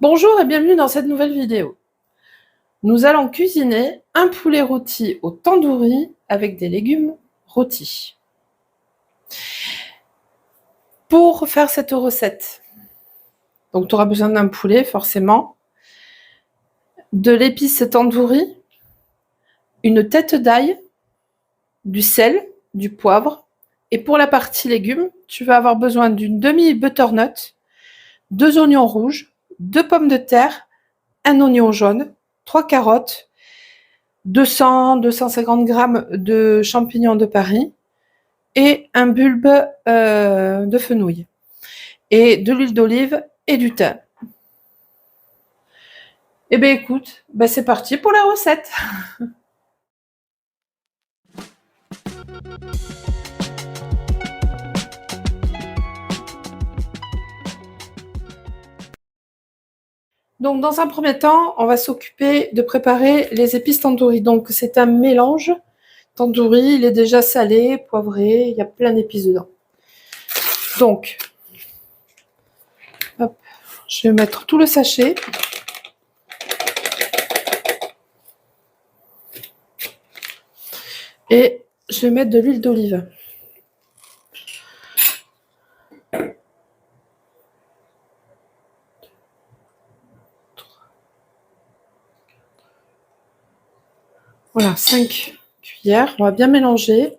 Bonjour et bienvenue dans cette nouvelle vidéo. Nous allons cuisiner un poulet rôti au tandoori avec des légumes rôtis. Pour faire cette recette, donc tu auras besoin d'un poulet forcément, de l'épice tandoori, une tête d'ail, du sel, du poivre, et pour la partie légumes, tu vas avoir besoin d'une demi-butternut, 2 oignons rouges, 2 pommes de terre, un oignon jaune, 3 carottes, 200-250 g de champignons de Paris et un bulbe de fenouil et de l'huile d'olive et du thym. Eh bien écoute, c'est parti pour la recette. Donc dans un premier temps, on va s'occuper de préparer les épices tandoori. Donc c'est un mélange tandoori, il est déjà salé, poivré, il y a plein d'épices dedans. Donc, hop, je vais mettre tout le sachet. Et je vais mettre de l'huile d'olive. Voilà, 5 cuillères. On va bien mélanger.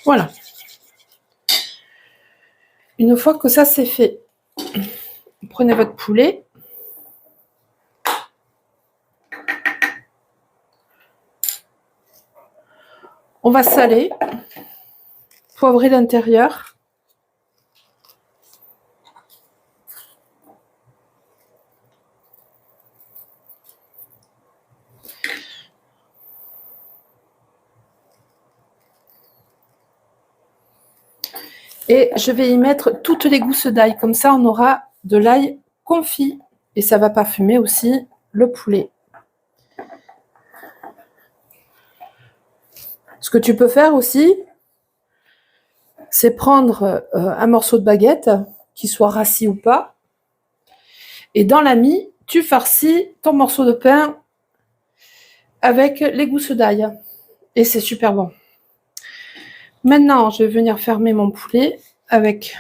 Voilà. Une fois que ça c'est fait, prenez votre poulet. On va saler, poivrer l'intérieur. Et je vais y mettre toutes les gousses d'ail. Comme ça, on aura de l'ail confit. Et ça va parfumer aussi le poulet. Ce que tu peux faire aussi, c'est prendre un morceau de baguette, qui soit rassis ou pas. Et dans la mie, tu farcis ton morceau de pain avec les gousses d'ail. Et c'est super bon. Maintenant, je vais venir fermer mon poulet avec...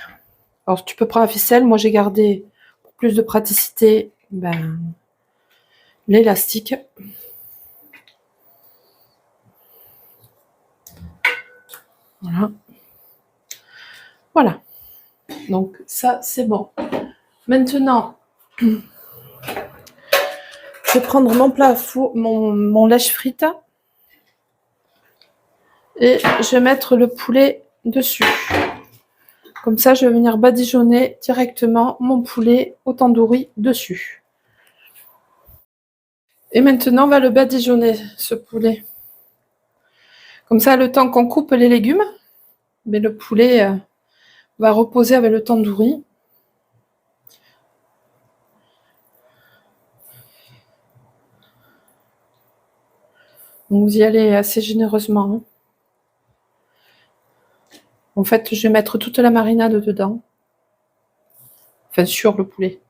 Alors, tu peux prendre la ficelle. Moi, j'ai gardé, pour plus de praticité, l'élastique. Voilà. Voilà. Donc, ça, c'est bon. Maintenant, je vais prendre mon plat four, mon lèche frite. Et je vais mettre le poulet dessus. Comme ça, je vais venir badigeonner directement mon poulet au tandoori dessus. Et maintenant, on va le badigeonner, ce poulet. Comme ça, le temps qu'on coupe les légumes, le poulet va reposer avec le tandoori. Donc, vous y allez assez généreusement. Hein. En fait, je vais mettre toute la marinade dedans. Enfin, sur le poulet.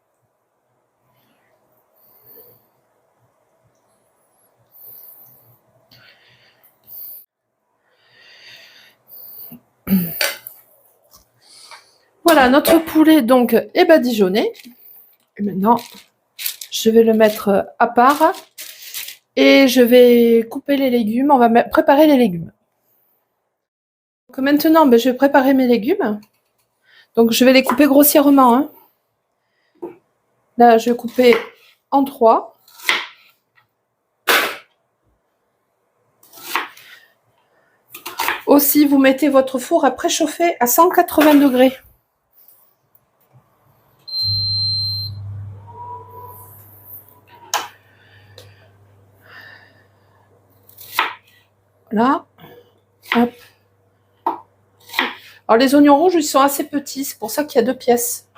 Voilà, notre poulet donc est badigeonné. Et maintenant, je vais le mettre à part. Et je vais couper les légumes. On va préparer les légumes. Donc maintenant, je vais préparer mes légumes. Donc, je vais les couper grossièrement. Hein. Là, je vais couper en 3. Aussi, vous mettez votre four à préchauffer à 180 degrés. Là. Hop. Alors, les oignons rouges, ils sont assez petits. C'est pour ça qu'il y a 2 pièces.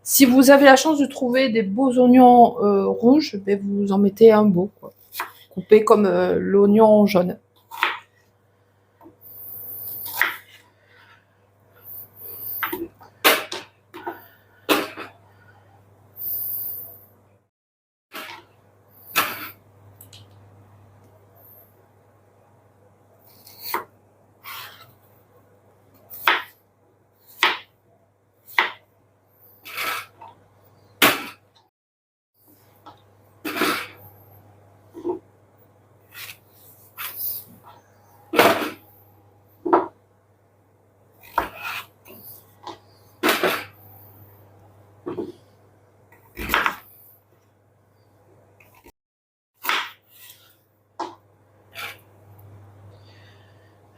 Si vous avez la chance de trouver des beaux oignons rouges, vous en mettez un beau. Quoi. coupé comme l'oignon jaune.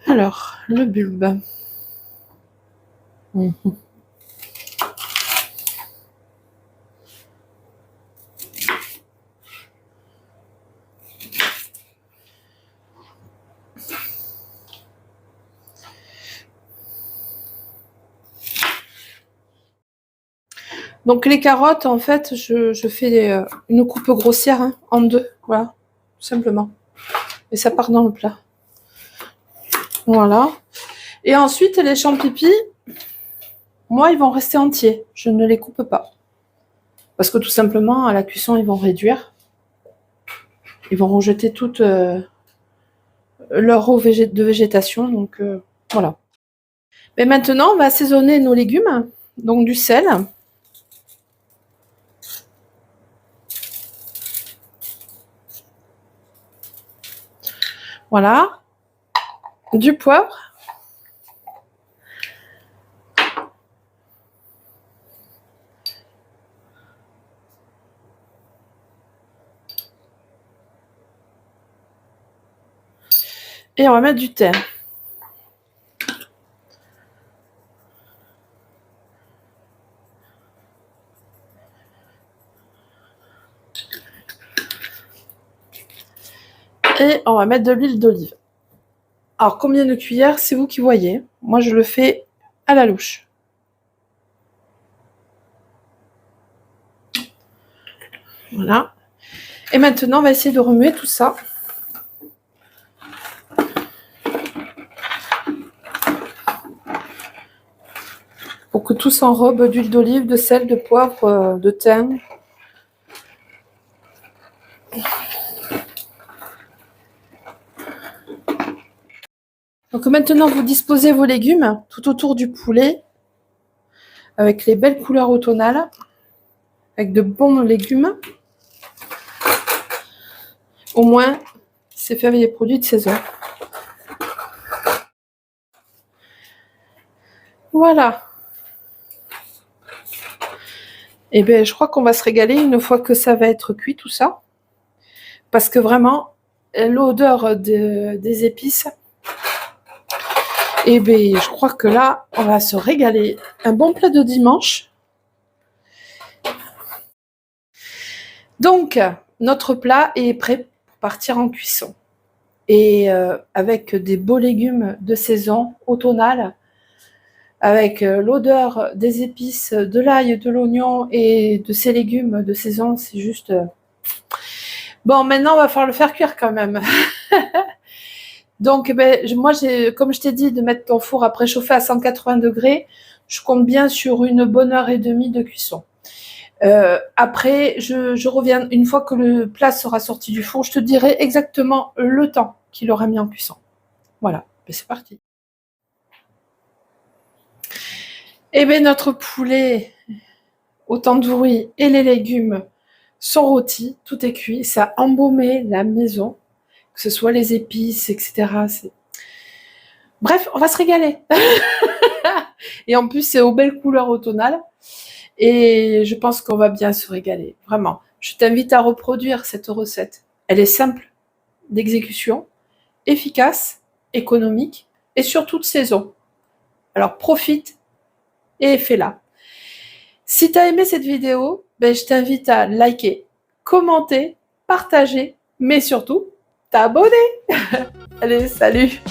Alors, le bulbe. Donc les carottes, en fait, je fais une coupe grossière hein, en deux, voilà, tout simplement. Et ça part dans le plat. Voilà. Et ensuite, les champignons, moi, ils vont rester entiers. Je ne les coupe pas. Parce que tout simplement, à la cuisson, ils vont réduire. Ils vont rejeter toute leur eau de végétation. Donc, voilà. Mais maintenant, on va assaisonner nos légumes. Donc, du sel. Voilà. Du poivre. Et on va mettre du thym. Et on va mettre de l'huile d'olive. Alors, combien de cuillères, c'est vous qui voyez. Moi, je le fais à la louche. Voilà. Et maintenant, on va essayer de remuer tout ça. Pour que tout s'enrobe d'huile d'olive, de sel, de poivre, de thym. Donc maintenant, vous disposez vos légumes tout autour du poulet, avec les belles couleurs automnales, avec de bons légumes. Au moins, c'est fait avec des produits de saison. Voilà. Et bien, je crois qu'on va se régaler une fois que ça va être cuit, tout ça. Parce que vraiment, l'odeur des épices, et bien, je crois que là, on va se régaler. Un bon plat de dimanche. Donc, notre plat est prêt pour partir en cuisson. Et avec des beaux légumes de saison, automnales, avec l'odeur des épices, de l'ail, de l'oignon et de ces légumes de saison, c'est juste... Bon, maintenant, on va falloir le faire cuire quand même. Donc, moi, comme je t'ai dit, de mettre ton four à préchauffer à 180 degrés, je compte bien sur une bonne heure et demie de cuisson. Après, je reviens, une fois que le plat sera sorti du four, je te dirai exactement le temps qu'il aura mis en cuisson. Voilà, c'est parti. Et bien, notre poulet au tandoori et les légumes sont rôtis, tout est cuit, ça a embaumé la maison, que ce soit les épices, etc. Bref, on va se régaler. Et en plus, c'est aux belles couleurs automnales. Et je pense qu'on va bien se régaler, vraiment. Je t'invite à reproduire cette recette. Elle est simple d'exécution, efficace, économique et surtout de saison. Alors profite et fais-la. Si tu as aimé cette vidéo, je t'invite à liker, commenter, partager, mais surtout t'abonner. Allez, salut!